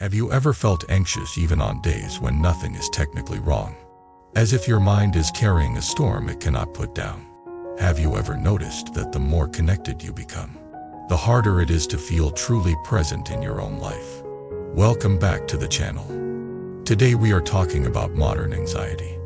Have you ever felt anxious even on days when nothing is technically wrong? As if your mind is carrying a storm it cannot put down. Have you ever noticed that the more connected you become, the harder it is to feel truly present in your own life? Welcome back to the channel. Today we are talking about modern anxiety.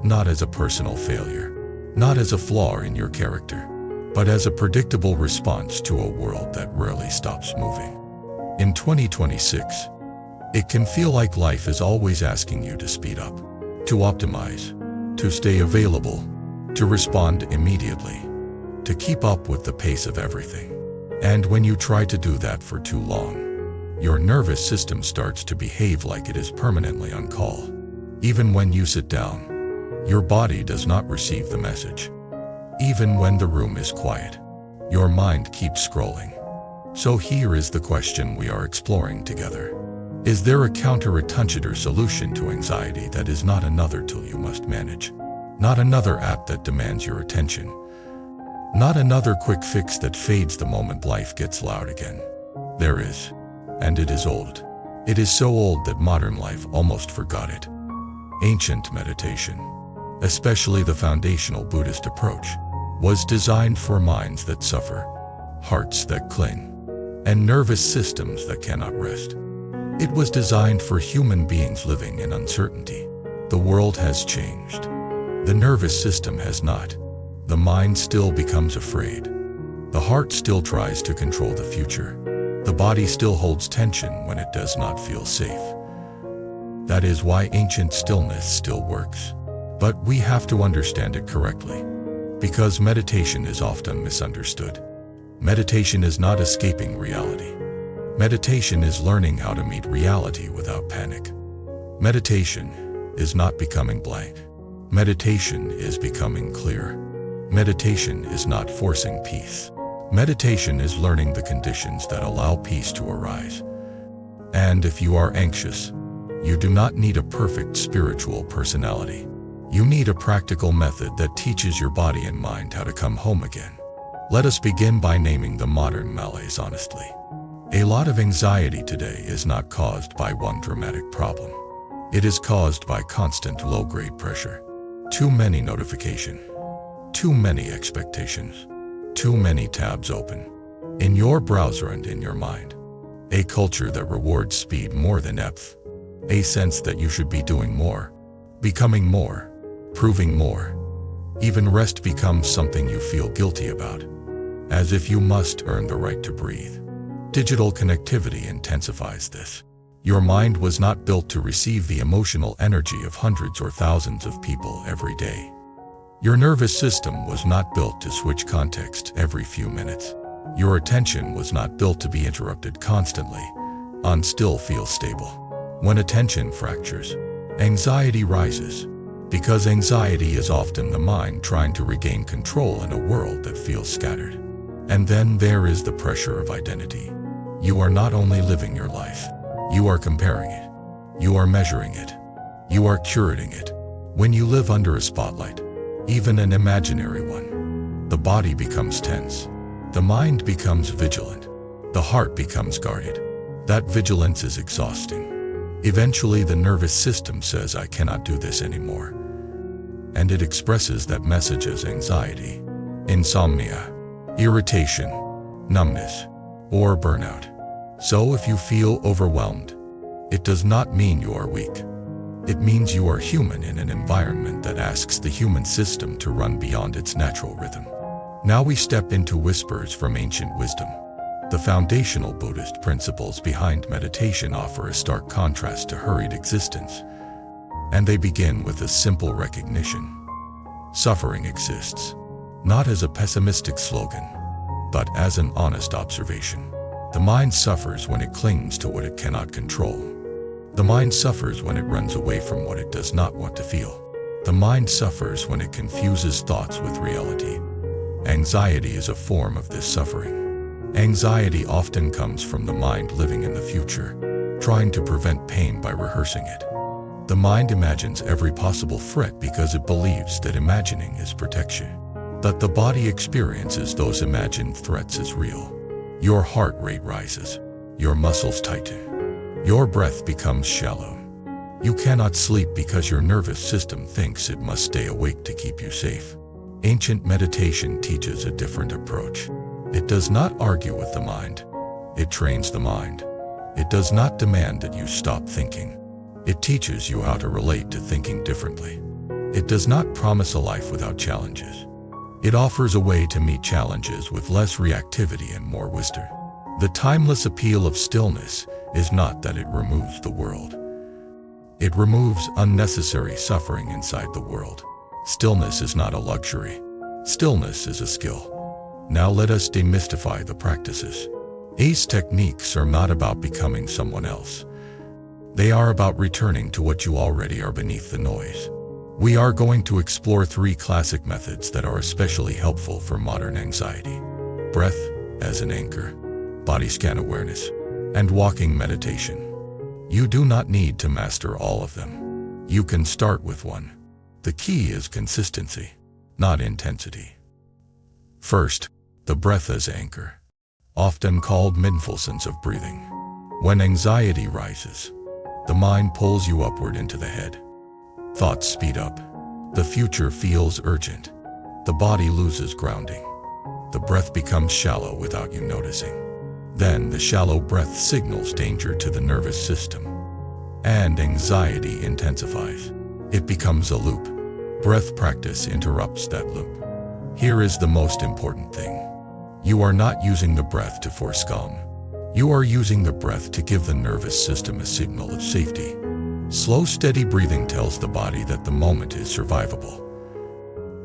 Not as a personal failure, not as a flaw in your character, but as a predictable response to a world that rarely stops moving. In 2026, it can feel like life is always asking you to speed up, to optimize, to stay available, to respond immediately, to keep up with the pace of everything. And when you try to do that for too long, your nervous system starts to behave like it is permanently on call. Even when you sit down, your body does not receive the message. Even when the room is quiet, your mind keeps scrolling. So here is the question we are exploring together. Is there a counterintuitive solution to anxiety that is not another tool you must manage? Not another app that demands your attention? Not another quick fix that fades the moment life gets loud again? There is, and it is old. It is so old that modern life almost forgot it. Ancient meditation, especially the foundational Buddhist approach, was designed for minds that suffer, hearts that cling, and nervous systems that cannot rest. It was designed for human beings living in uncertainty. The world has changed. The nervous system has not. The mind still becomes afraid. The heart still tries to control the future. The body still holds tension when it does not feel safe. That is why ancient stillness still works. But we have to understand it correctly. Because meditation is often misunderstood. Meditation is not escaping reality. Meditation is learning how to meet reality without panic. Meditation is not becoming blank. Meditation is becoming clear. Meditation is not forcing peace. Meditation is learning the conditions that allow peace to arise. And if you are anxious, you do not need a perfect spiritual personality. You need a practical method that teaches your body and mind how to come home again. Let us begin by naming the modern malaise honestly. A lot of anxiety today is not caused by one dramatic problem. It is caused by constant low-grade pressure. Too many notifications. Too many expectations. Too many tabs open. In your browser and in your mind. A culture that rewards speed more than depth. A sense that you should be doing more, becoming more, proving more. Even rest becomes something you feel guilty about. As if you must earn the right to breathe. Digital connectivity intensifies this. Your mind was not built to receive the emotional energy of hundreds or thousands of people every day. Your nervous system was not built to switch context every few minutes. Your attention was not built to be interrupted constantly, on still feel stable. When attention fractures, anxiety rises, because anxiety is often the mind trying to regain control in a world that feels scattered. And then there is the pressure of identity. You are not only living your life, you are comparing it. You are measuring it. You are curating it. When you live under a spotlight, even an imaginary one, the body becomes tense. The mind becomes vigilant. The heart becomes guarded. That vigilance is exhausting. Eventually the nervous system says, I cannot do this anymore. And it expresses that message as anxiety, insomnia, irritation, numbness, or burnout. So if you feel overwhelmed, it does not mean you are weak. It means you are human in an environment that asks the human system to run beyond its natural rhythm. Now we step into whispers from ancient wisdom. The foundational Buddhist principles behind meditation offer a stark contrast to hurried existence. And they begin with a simple recognition. Suffering exists, not as a pessimistic slogan, but as an honest observation. The mind suffers when it clings to what it cannot control. The mind suffers when it runs away from what it does not want to feel. The mind suffers when it confuses thoughts with reality. Anxiety is a form of this suffering. Anxiety often comes from the mind living in the future, trying to prevent pain by rehearsing it. The mind imagines every possible threat because it believes that imagining is protection. That the body experiences those imagined threats as real. Your heart rate rises. Your muscles tighten. Your breath becomes shallow. You cannot sleep because your nervous system thinks it must stay awake to keep you safe. Ancient meditation teaches a different approach. It does not argue with the mind. It trains the mind. It does not demand that you stop thinking. It teaches you how to relate to thinking differently. It does not promise a life without challenges. It offers a way to meet challenges with less reactivity and more wisdom. The timeless appeal of stillness is not that it removes the world. It removes unnecessary suffering inside the world. Stillness is not a luxury. Stillness is a skill. Now let us demystify the practices. These techniques are not about becoming someone else. They are about returning to what you already are beneath the noise. We are going to explore 3 classic methods that are especially helpful for modern anxiety. Breath as an anchor, body scan awareness, and walking meditation. You do not need to master all of them. You can start with one. The key is consistency, not intensity. First, the breath as anchor, often called mindfulness of breathing. When anxiety rises, the mind pulls you upward into the head. Thoughts speed up. The future feels urgent. The body loses grounding. The breath becomes shallow without you noticing. Then the shallow breath signals danger to the nervous system, and anxiety intensifies. It becomes a loop. Breath practice interrupts that loop. Here is the most important thing. You are not using the breath to force calm. You are using the breath to give the nervous system a signal of safety. Slow, steady breathing tells the body that the moment is survivable.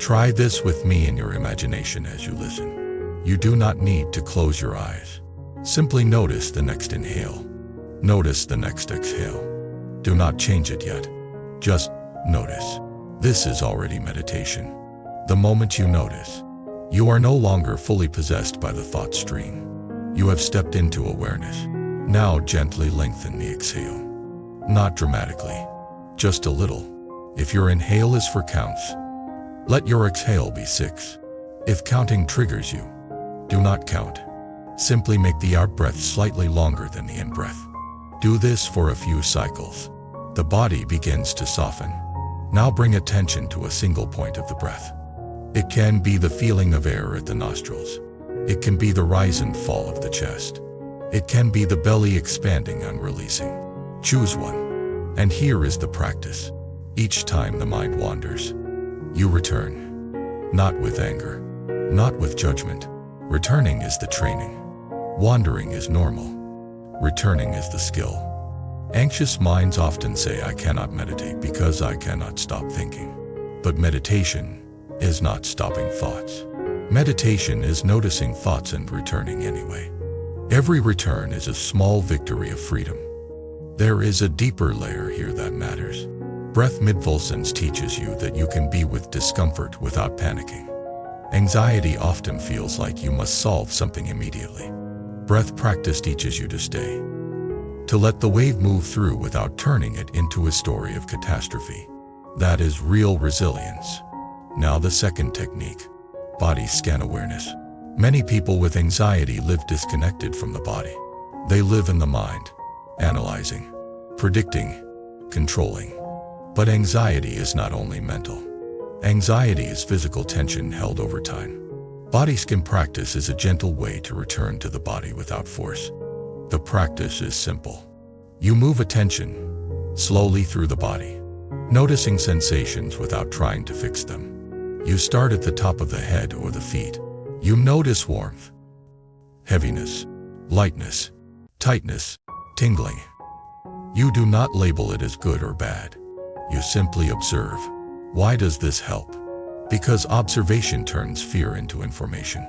Try this with me in your imagination as you listen. You do not need to close your eyes. Simply notice the next inhale. Notice the next exhale. Do not change it yet. Just notice. This is already meditation. The moment you notice, you are no longer fully possessed by the thought stream. You have stepped into awareness. Now gently lengthen the exhale. Not dramatically, just a little. If your inhale is for counts, let your exhale be 6. If counting triggers you, do not count. Simply make the out breath slightly longer than the in breath. Do this for a few cycles. The body begins to soften. Now bring attention to a single point of the breath. It can be the feeling of air at the nostrils. It can be the rise and fall of the chest. It can be the belly expanding and releasing. Choose one. And here is the practice. Each time the mind wanders, you return. Not with anger, not with judgment. Returning is the training. Wandering is normal. Returning is the skill. Anxious minds often say, I cannot meditate because I cannot stop thinking. But meditation is not stopping thoughts. Meditation is noticing thoughts and returning anyway. Every return is a small victory of freedom. There is a deeper layer here that matters. Breath mindfulness teaches you that you can be with discomfort without panicking. Anxiety often feels like you must solve something immediately. Breath practice teaches you to stay, to let the wave move through without turning it into a story of catastrophe. That is real resilience. Now the second technique, body scan awareness. Many people with anxiety live disconnected from the body. They live in the mind, analyzing, predicting, controlling. But anxiety is not only mental. Anxiety is physical tension held over time. Body scan practice is a gentle way to return to the body without force. The practice is simple. You move attention slowly through the body, noticing sensations without trying to fix them. You start at the top of the head or the feet. You notice warmth, heaviness, lightness, tightness, tingling. You do not label it as good or bad. You simply observe. Why does this help? Because observation turns fear into information.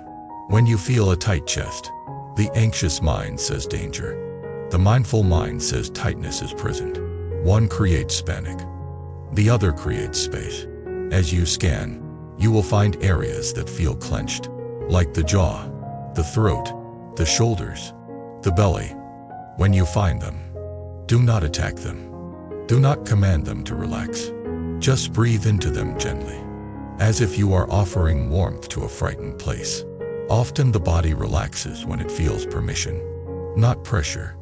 When you feel a tight chest, the anxious mind says danger. The mindful mind says tightness is present. One creates panic. The other creates space. As you scan, you will find areas that feel clenched, like the jaw, the throat, the shoulders, the belly. When you find them, do not attack them. Do not command them to relax. Just breathe into them gently, as if you are offering warmth to a frightened place. Often the body relaxes when it feels permission, not pressure.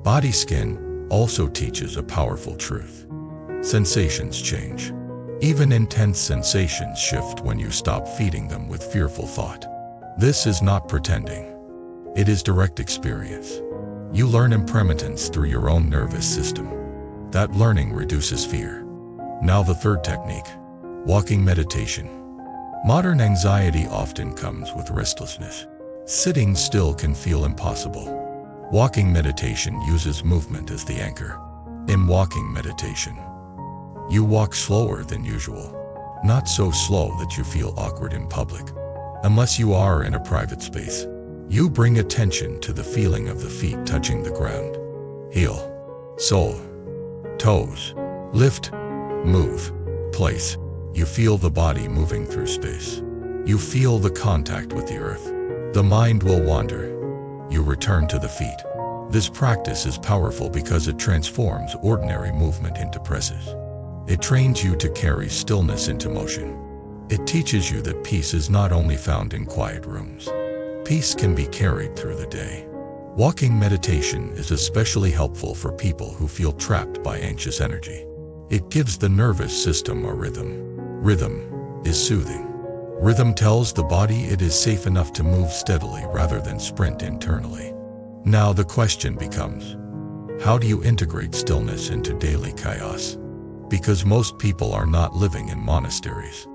Body scan also teaches a powerful truth. Sensations change. Even intense sensations shift when you stop feeding them with fearful thought. This is not pretending. It is direct experience. You learn impermanence through your own nervous system. That learning reduces fear. Now the third technique, walking meditation. Modern anxiety often comes with restlessness. Sitting still can feel impossible. Walking meditation uses movement as the anchor. In walking meditation, you walk slower than usual. Not so slow that you feel awkward in public. Unless you are in a private space. You bring attention to the feeling of the feet touching the ground. Heel, sole, toes, lift, move, place. You feel the body moving through space. You feel the contact with the earth. The mind will wander. You return to the feet. This practice is powerful because it transforms ordinary movement into presence. It trains you to carry stillness into motion. It teaches you that peace is not only found in quiet rooms. Peace can be carried through the day. Walking meditation is especially helpful for people who feel trapped by anxious energy. It gives the nervous system a rhythm. Rhythm is soothing. Rhythm tells the body it is safe enough to move steadily rather than sprint internally. Now the question becomes, how do you integrate stillness into daily chaos? Because most people are not living in monasteries.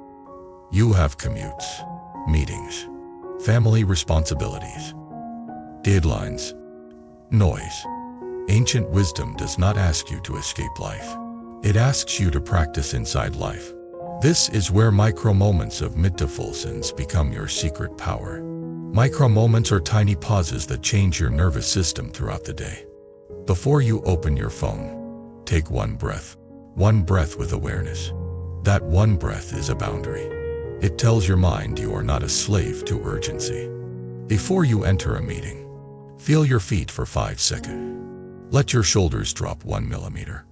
You have commutes, meetings, family responsibilities, deadlines, noise. Ancient wisdom does not ask you to escape life. It asks you to practice inside life. This is where micro-moments of mindfulness become your secret power. Micro-moments are tiny pauses that change your nervous system throughout the day. Before you open your phone, take one breath with awareness. That one breath is a boundary. It tells your mind you are not a slave to urgency. Before you enter a meeting, feel your feet for 5 seconds. Let your shoulders drop 1 millimeter.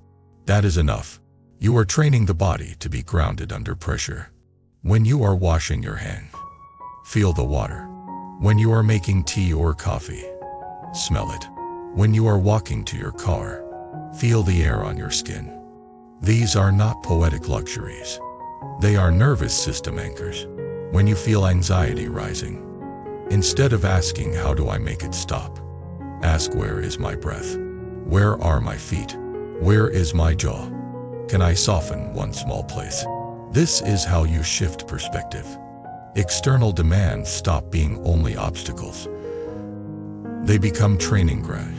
That is enough. You are training the body to be grounded under pressure. When you are washing your hands, feel the water. When you are making tea or coffee, smell it. When you are walking to your car, feel the air on your skin. These are not poetic luxuries. They are nervous system anchors. When you feel anxiety rising, instead of asking, how do I make it stop? Ask, where is my breath? Where are my feet? Where is my jaw? Can I soften one small place? This is how you shift perspective. External demands stop being only obstacles. They become training grounds.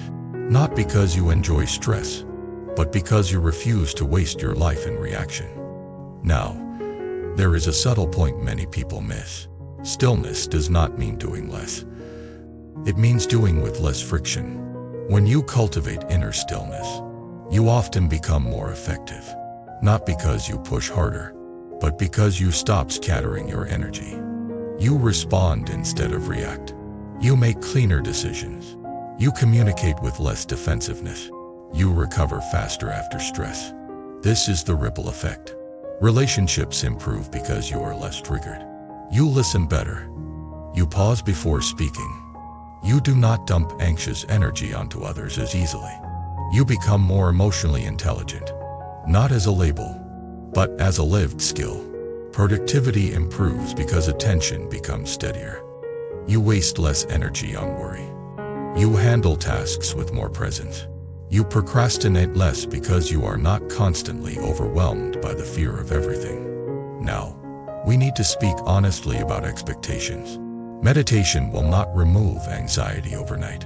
Not because you enjoy stress, but because you refuse to waste your life in reaction. Now, there is a subtle point many people miss. Stillness does not mean doing less. It means doing with less friction. When you cultivate inner stillness, you often become more effective. Not because you push harder, but because you stop scattering your energy. You respond instead of react. You make cleaner decisions. You communicate with less defensiveness. You recover faster after stress. This is the ripple effect. Relationships improve because you are less triggered. You listen better. You pause before speaking. You do not dump anxious energy onto others as easily. You become more emotionally intelligent, not as a label, but as a lived skill. Productivity improves because attention becomes steadier. You waste less energy on worry. You handle tasks with more presence. You procrastinate less because you are not constantly overwhelmed by the fear of everything. Now, we need to speak honestly about expectations. Meditation will not remove anxiety overnight.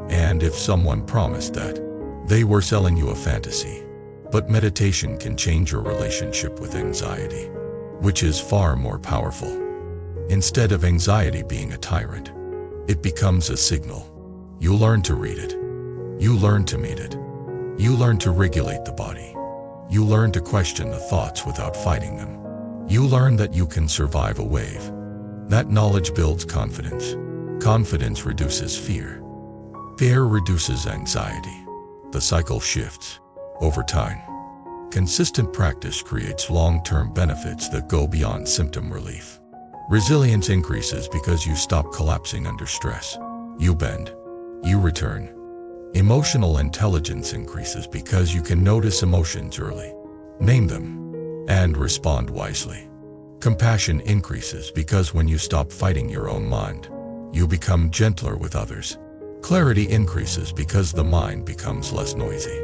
And if someone promised that, they were selling you a fantasy. But meditation can change your relationship with anxiety, which is far more powerful. Instead of anxiety being a tyrant, it becomes a signal. You learn to read it. You learn to meet it. You learn to regulate the body. You learn to question the thoughts without fighting them. You learn that you can survive a wave. That knowledge builds confidence. Confidence reduces fear. Fear reduces anxiety. The cycle shifts. Over time, consistent practice creates long-term benefits that go beyond symptom relief. Resilience increases because you stop collapsing under stress. You bend. You return. Emotional intelligence increases because you can notice emotions early, name them, and respond wisely. Compassion increases because when you stop fighting your own mind, you become gentler with others. Clarity increases because the mind becomes less noisy.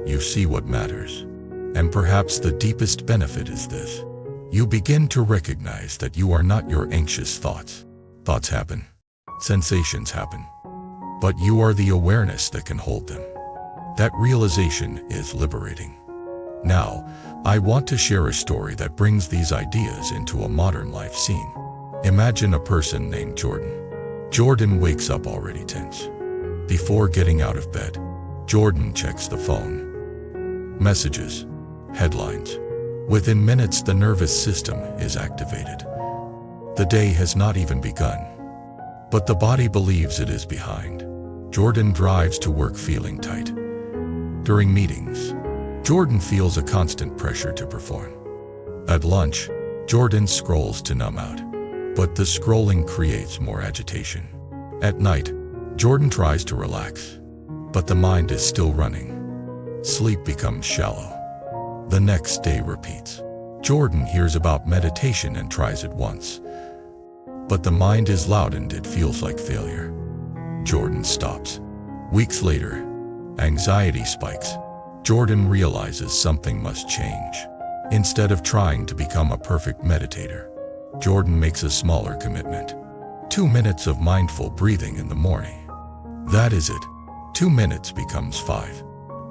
You see what matters. And perhaps the deepest benefit is this. You begin to recognize that you are not your anxious thoughts. Thoughts happen. Sensations happen. But you are the awareness that can hold them. That realization is liberating. Now, I want to share a story that brings these ideas into a modern life scene. Imagine a person named Jordan. Jordan wakes up already tense. Before getting out of bed, Jordan checks the phone. Messages, headlines. Within minutes, the nervous system is activated. The day has not even begun, but the body believes it is behind. Jordan drives to work feeling tight. During meetings, Jordan feels a constant pressure to perform. At lunch, Jordan scrolls to numb out, but the scrolling creates more agitation. At night, Jordan tries to relax, but the mind is still running. Sleep becomes shallow. The next day repeats. Jordan hears about meditation and tries it once, but the mind is loud and it feels like failure. Jordan stops. Weeks later, anxiety spikes. Jordan realizes something must change. Instead of trying to become a perfect meditator, Jordan makes a smaller commitment. 2 minutes of mindful breathing in the morning. That is it. 2 minutes becomes 5.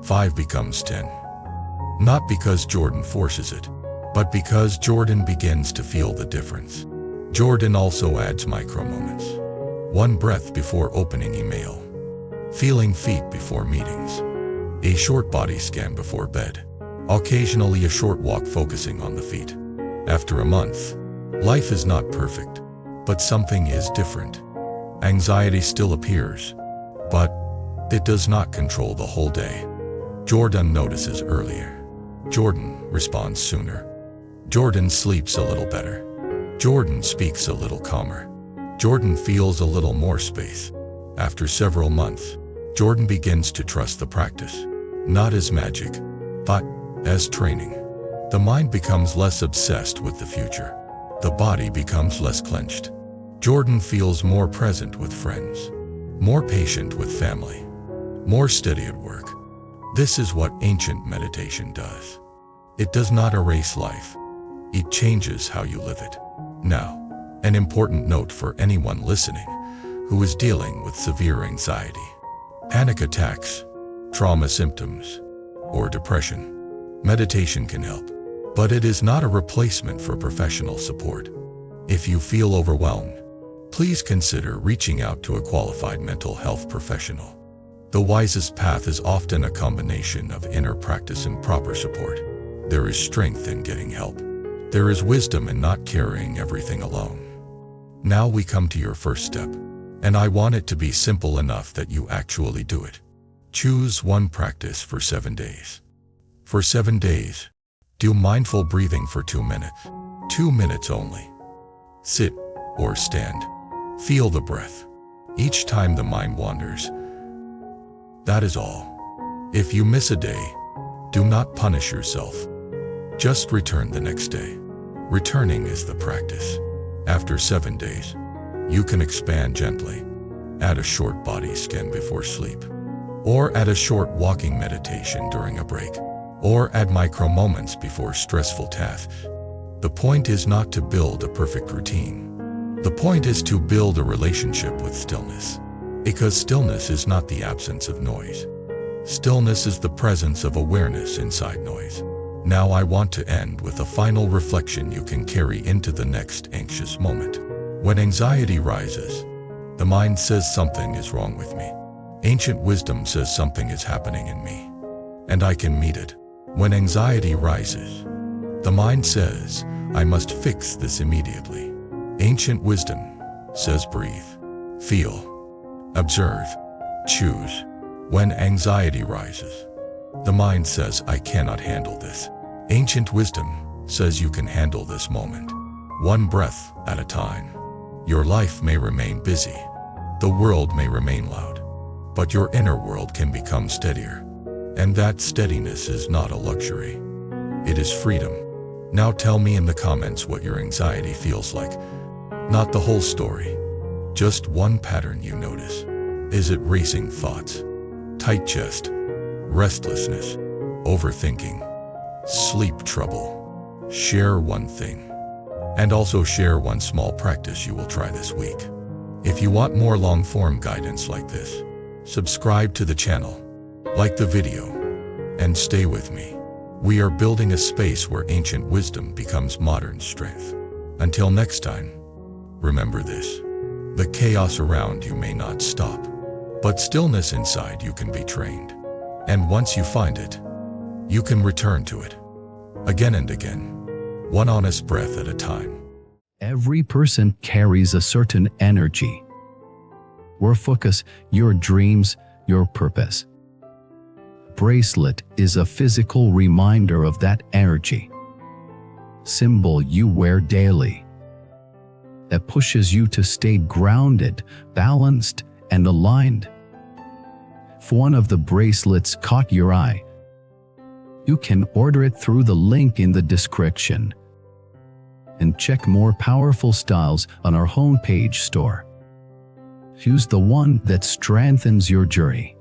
5 becomes 10. Not because Jordan forces it, but because Jordan begins to feel the difference. Jordan also adds micro moments. 1 breath before opening email. Feeling feet before meetings. A short body scan before bed. Occasionally a short walk focusing on the feet. After a month, life is not perfect, but something is different. Anxiety still appears, but it does not control the whole day. Jordan notices earlier. Jordan responds sooner. Jordan sleeps a little better. Jordan speaks a little calmer. Jordan feels a little more space. After several months, Jordan begins to trust the practice, not as magic, but as training. The mind becomes less obsessed with the future. The body becomes less clenched. Jordan feels more present with friends, more patient with family, more steady at work. This is what ancient meditation does. It does not erase life. It changes how you live it. Now, an important note for anyone listening who is dealing with severe anxiety, panic attacks, trauma symptoms, or depression. Meditation can help, but it is not a replacement for professional support. If you feel overwhelmed, please consider reaching out to a qualified mental health professional. The wisest path is often a combination of inner practice and proper support. There is strength in getting help. There is wisdom in not carrying everything alone. Now we come to your first step, and I want it to be simple enough that you actually do it. Choose one practice for 7 days. For 7 days, do mindful breathing for 2 minutes. 2 minutes only. Sit or stand. Feel the breath. Each time the mind wanders. That is all. If you miss a day, do not punish yourself. Just return the next day. Returning is the practice. After 7 days, you can expand gently. Add a short body scan before sleep. Or add a short walking meditation during a break. Or add micro moments before stressful tasks. The point is not to build a perfect routine. The point is to build a relationship with stillness. Because stillness is not the absence of noise. Stillness is the presence of awareness inside noise. Now I want to end with a final reflection you can carry into the next anxious moment. When anxiety rises, the mind says something is wrong with me. Ancient wisdom says something is happening in me, and I can meet it. When anxiety rises, the mind says, I must fix this immediately. Ancient wisdom says breathe, feel, observe, choose. When anxiety rises, the mind says, I cannot handle this. Ancient wisdom says you can handle this moment, one breath at a time. Your life may remain busy. The world may remain loud. but your inner world can become steadier. And that steadiness is not a luxury. It is freedom. Now tell me in the comments what your anxiety feels like. Not the whole story. Just one pattern you notice. Is it racing thoughts? Tight chest? Restlessness? Overthinking? Sleep trouble? Share one thing. And also share one small practice you will try this week. If you want more long-form guidance like this, subscribe to the channel, like the video, and stay with me. We are building a space where ancient wisdom becomes modern strength. Until next time, remember this. The chaos around you may not stop, but stillness inside you can be trained. And once you find it, you can return to it. Again and again, one honest breath at a time. Every person carries a certain energy. Your focus, your dreams, your purpose. Bracelet is a physical reminder of that energy. Symbol you wear daily. That pushes you to stay grounded, balanced, and aligned. If one of the bracelets caught your eye, you can order it through the link in the description. And check more powerful styles on our homepage store. Choose the one that strengthens your journey.